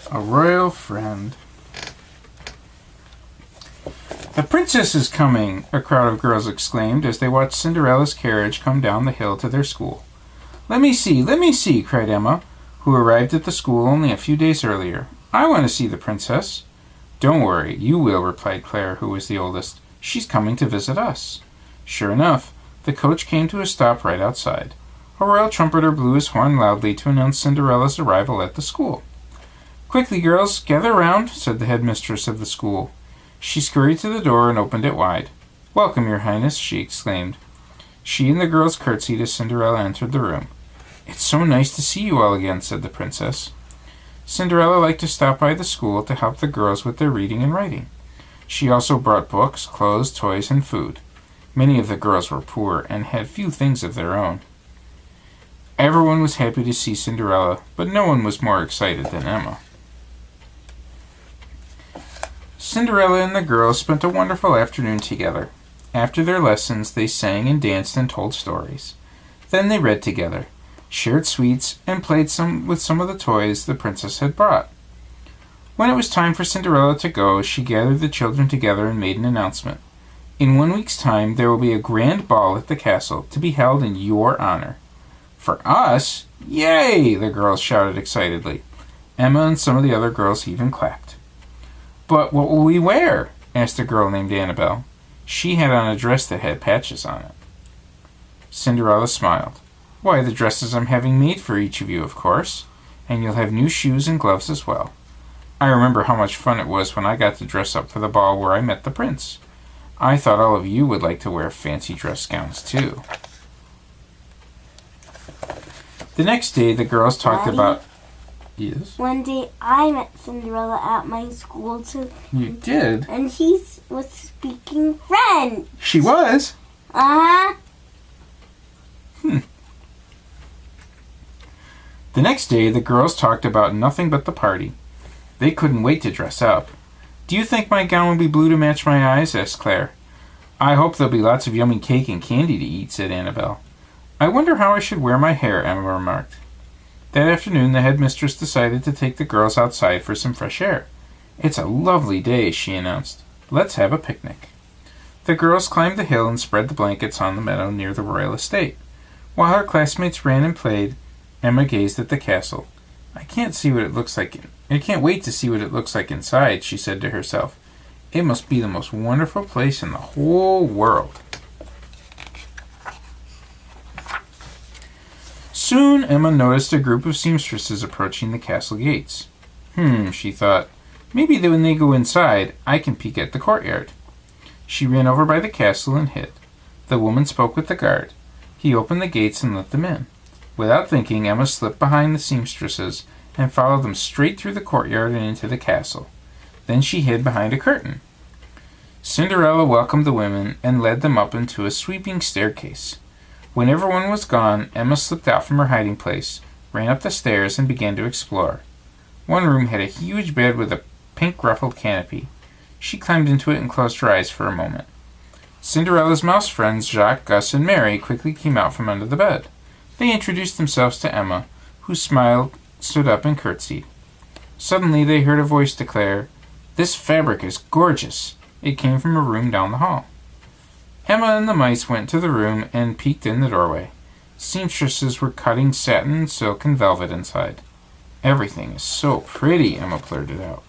A royal friend. "The princess is coming!" a crowd of girls exclaimed as they watched Cinderella's carriage come down the hill to their school. Let me see, cried Emma, who arrived at the school only a few days earlier. "I want to see the princess." "Don't worry, you will," replied Claire, who was the oldest. "She's coming to visit us." Sure enough, the coach came to a stop right outside. A royal trumpeter blew his horn loudly to announce Cinderella's arrival at the school. "Quickly, girls, gather round," said the headmistress of the school. She scurried to the door and opened it wide. "Welcome, your highness," she exclaimed. She and the girls curtsied as Cinderella entered the room. "It's so nice to see you all again," said the princess. Cinderella liked to stop by the school to help the girls with their reading and writing. She also brought books, clothes, toys, and food. Many of the girls were poor and had few things of their own. Everyone was happy to see Cinderella, but no one was more excited than Emma. Cinderella and the girls spent a wonderful afternoon together. After their lessons, they sang and danced and told stories. Then they read together, shared sweets, and played with some of the toys the princess had brought. When it was time for Cinderella to go, she gathered the children together and made an announcement. "In 1 week's time, there will be a grand ball at the castle to be held in your honor." "For us? Yay!" the girls shouted excitedly. Emma and some of the other girls even clapped. "But what will we wear?" asked a girl named Annabelle. She had on a dress that had patches on it. Cinderella smiled. "Why, the dresses I'm having made for each of you, of course. And you'll have new shoes and gloves as well. I remember how much fun it was when I got to dress up for the ball where I met the prince. I thought all of you would like to wear fancy dress gowns, too." The next day, the girls talked about... Yes? One day I met Cinderella at my school, too. You did? And he was speaking French. She was? Uh-huh. The next day, the girls talked about nothing but the party. They couldn't wait to dress up. "Do you think my gown will be blue to match my eyes?" asked Claire. "I hope there'll be lots of yummy cake and candy to eat," said Annabelle. "I wonder how I should wear my hair," Emma remarked. That afternoon, the headmistress decided to take the girls outside for some fresh air. "It's a lovely day," she announced. "Let's have a picnic." The girls climbed the hill and spread the blankets on the meadow near the royal estate. While her classmates ran and played, Emma gazed at the castle. I can't wait to see what it looks like inside," she said to herself. "It must be the most wonderful place in the whole world." Soon Emma noticed a group of seamstresses approaching the castle gates. She thought, maybe when they go inside, I can peek at the courtyard. She ran over by the castle and hid. The woman spoke with the guard. He opened the gates and let them in. Without thinking, Emma slipped behind the seamstresses and followed them straight through the courtyard and into the castle. Then she hid behind a curtain. Cinderella welcomed the women and led them up into a sweeping staircase. When everyone was gone, Emma slipped out from her hiding place, ran up the stairs, and began to explore. One room had a huge bed with a pink ruffled canopy. She climbed into it and closed her eyes for a moment. Cinderella's mouse friends, Jacques, Gus, and Mary, quickly came out from under the bed. They introduced themselves to Emma, who smiled, stood up, and curtsied. Suddenly they heard a voice declare, "This fabric is gorgeous." It came from a room down the hall. Emma and the mice went to the room and peeked in the doorway. Seamstresses were cutting satin and silk and velvet inside. "Everything is so pretty," Emma blurted out.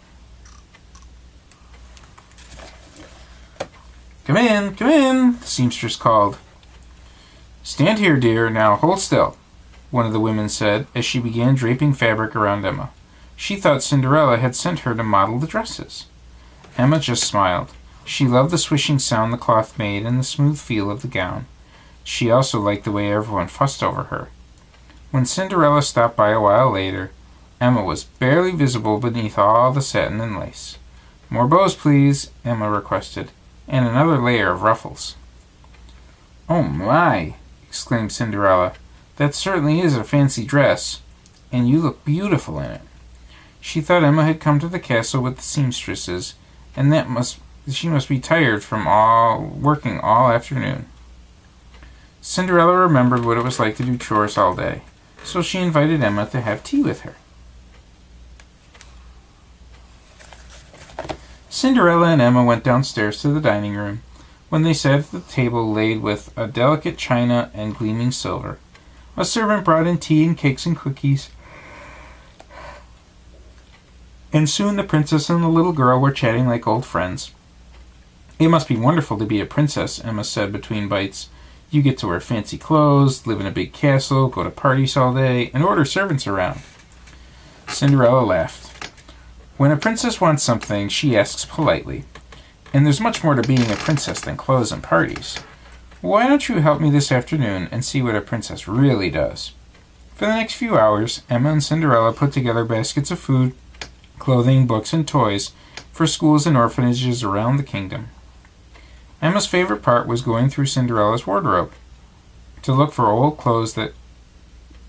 Come in, the seamstress called. "Stand here, dear. Now hold still," one of the women said as she began draping fabric around Emma. She thought Cinderella had sent her to model the dresses. Emma just smiled. She loved the swishing sound the cloth made and the smooth feel of the gown. She also liked the way everyone fussed over her. When Cinderella stopped by a while later, Emma was barely visible beneath all the satin and lace. "More bows, please," Emma requested, "and another layer of ruffles." "Oh my!" exclaimed Cinderella. "That certainly is a fancy dress, and you look beautiful in it." She thought Emma had come to the castle with the seamstresses, and she must be tired from working all afternoon. Cinderella remembered what it was like to do chores all day, so she invited Emma to have tea with her. Cinderella and Emma went downstairs to the dining room. When they sat at the table laid with a delicate china and gleaming silver, a servant brought in tea and cakes and cookies, and soon the princess and the little girl were chatting like old friends. "It must be wonderful to be a princess," Emma said between bites. "You get to wear fancy clothes, live in a big castle, go to parties all day, and order servants around." Cinderella laughed. "When a princess wants something, she asks politely. And there's much more to being a princess than clothes and parties. Why don't you help me this afternoon and see what a princess really does?" For the next few hours, Emma and Cinderella put together baskets of food, clothing, books, and toys for schools and orphanages around the kingdom. Emma's favorite part was going through Cinderella's wardrobe to look for old clothes that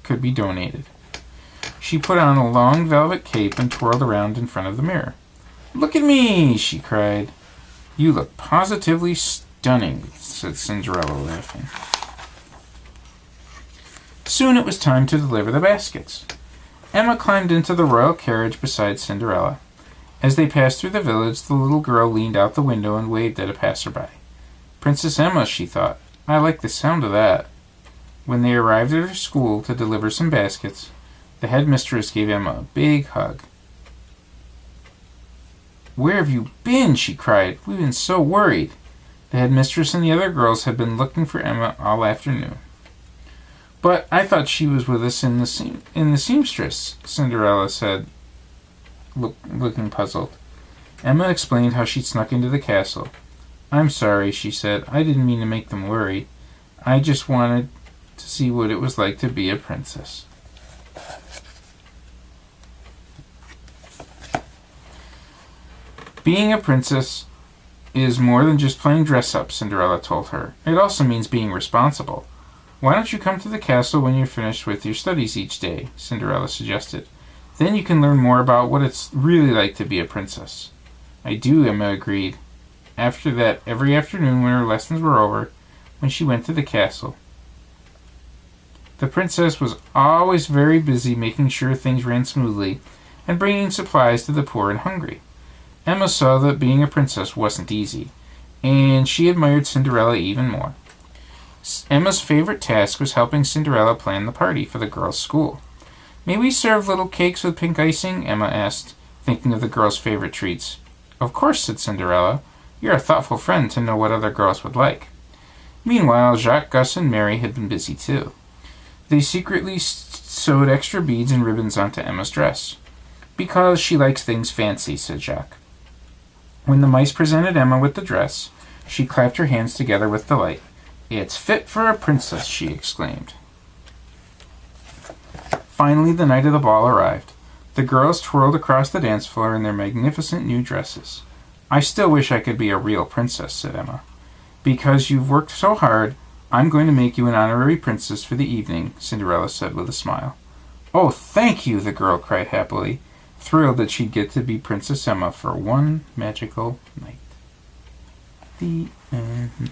could be donated. She put on a long velvet cape and twirled around in front of the mirror. "Look at me!" she cried. "You look positively stunning," said Cinderella, laughing. Soon it was time to deliver the baskets. Emma climbed into the royal carriage beside Cinderella. As they passed through the village, the little girl leaned out the window and waved at a passerby. "Princess Emma," she thought. "I like the sound of that." When they arrived at her school to deliver some baskets, the headmistress gave Emma a big hug. "Where have you been?" she cried. "We've been so worried." The headmistress and the other girls had been looking for Emma all afternoon. "But I thought she was with us in the seamstress," Cinderella said, looking puzzled. Emma explained how she'd snuck into the castle. "I'm sorry," she said. "I didn't mean to make them worry. I just wanted to see what it was like to be a princess." Being a princess is more than just playing dress-up, Cinderella told her. It also means being responsible. "Why don't you come to the castle when you're finished with your studies each day?" Cinderella suggested. "Then you can learn more about what it's really like to be a princess." "I do," Emma agreed. After that, every afternoon when her lessons were over, when she went to the castle, the princess was always very busy making sure things ran smoothly and bringing supplies to the poor and hungry. Emma saw that being a princess wasn't easy, and she admired Cinderella even more. Emma's favorite task was helping Cinderella plan the party for the girls' school. "May we serve little cakes with pink icing?" Emma asked, thinking of the girls' favorite treats. "Of course," said Cinderella. "You're a thoughtful friend to know what other girls would like." Meanwhile, Jacques, Gus, and Mary had been busy too. They secretly sewed extra beads and ribbons onto Emma's dress. "Because she likes things fancy," said Jacques. When the mice presented Emma with the dress, she clapped her hands together with delight. "It's fit for a princess," she exclaimed. Finally, the night of the ball arrived. The girls twirled across the dance floor in their magnificent new dresses. "I still wish I could be a real princess," said Emma. "Because you've worked so hard, I'm going to make you an honorary princess for the evening," Cinderella said with a smile. "Oh, thank you!" the girl cried happily, thrilled that she'd get to be Princess Emma for one magical night. The end.